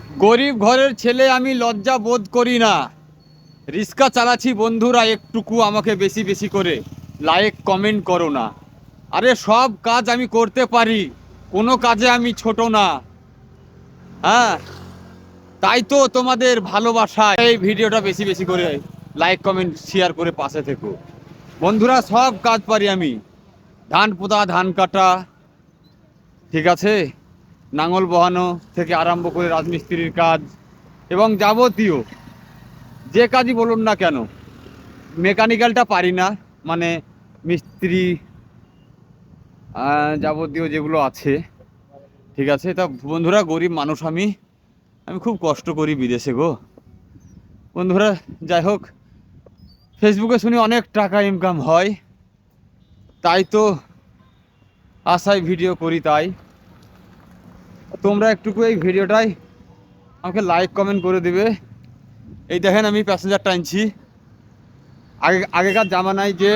গরিব ঘরের ছেলে, আমি লজ্জা বোধ করি না। রিক্সা চালাচ্ছি বন্ধুরা, একটুকু আমাকে বেশি বেশি করে লাইক কমেন্ট করো না। আরে সব কাজ আমি করতে পারি, কোনো কাজে আমি ছোট না। হ্যাঁ, তাই তো তোমাদের ভালোবাসায় এই ভিডিওটা বেশি বেশি করে লাইক কমেন্ট শেয়ার করে পাশে থেকো বন্ধুরা। সব কাজ পারি আমি, ধান পোঁতা, ধান কাটা, ঠিক আছে, নাঙল বহানো থেকে আরম্ভ করে রাজমিস্ত্রির কাজ এবং যাবতীয় যে কাজই বলুন না কেন। মেকানিক্যালটা পারি না, মানে মিস্ত্রি যাবতীয় যেগুলো আছে, ঠিক আছে। তা বন্ধুরা, গরিব মানুষ আমি, আমি খুব কষ্ট করি বিদেশে গো বন্ধুরা। যাই হোক, ফেসবুকে শুনি অনেক টাকা ইনকাম হয়, তাই তো আশায় ভিডিও করি। তাই তোমরা একটুকু এই ভিডিওটাই আমাকে লাইক কমেন্ট করে দিবে। এই দেখেন, আমি প্যাসেঞ্জার টানছি। আগেকার জামানায় যে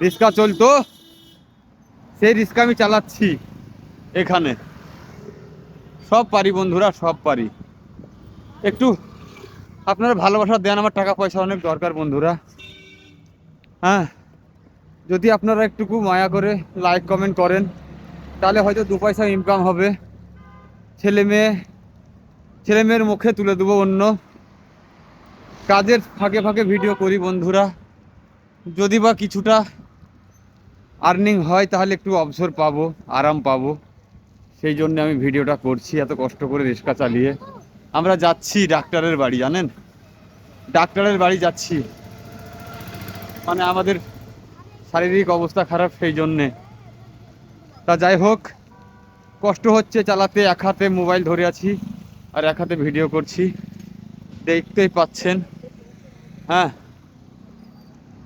রিক্সা চলতো, সেই রিক্সা আমি চালাচ্ছি এখানে। সব পারি বন্ধুরা, সব পারি। একটু আপনারা ভালোবাসা দেন, আমার টাকা পয়সা অনেক দরকার বন্ধুরা। হ্যাঁ, যদি আপনারা একটুকু মায়া করে লাইক কমেন্ট করেন, তাহলে হয়তো 2 পয়সা ইনকাম হবে। ছেলে মেয়ের মুখে তুলে দেবো অন্য কাজের ফাঁকে ফাঁকে ভিডিও করি বন্ধুরা। যদি বা কিছুটা আর্নিং হয়, তাহলে একটু অবসর পাবো, আরাম পাবো। সেই জন্য আমি ভিডিওটা করছি, এত কষ্ট করে রিক্সা চালিয়ে। আমরা যাচ্ছি ডাক্তারের বাড়ি, জানেন, ডাক্তারের বাড়ি যাচ্ছি। মানে আমাদের শারীরিক অবস্থা খারাপ, সেই জন্যে। তা যাই হোক, কষ্ট হচ্ছে চালাতে। এক হাতে মোবাইল ধরে আছি আর এক হাতে ভিডিও করছি, দেখতেই পাচ্ছেন। হ্যাঁ,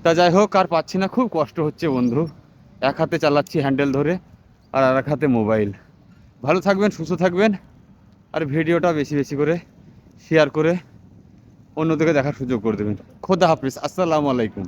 তা যাই হোক, আর পাচ্ছি না, খুব কষ্ট হচ্ছে বন্ধু। এক হাতে চালাচ্ছি হ্যান্ডেল ধরে, আর এক হাতে মোবাইল। ভালো থাকবেন, সুস্থ থাকবেন, আর ভিডিওটা বেশি বেশি করে শেয়ার করে অন্যদিকে দেখার সুযোগ করে দেবেন। খোদা হাফিজ, আসসালামু আলাইকুম।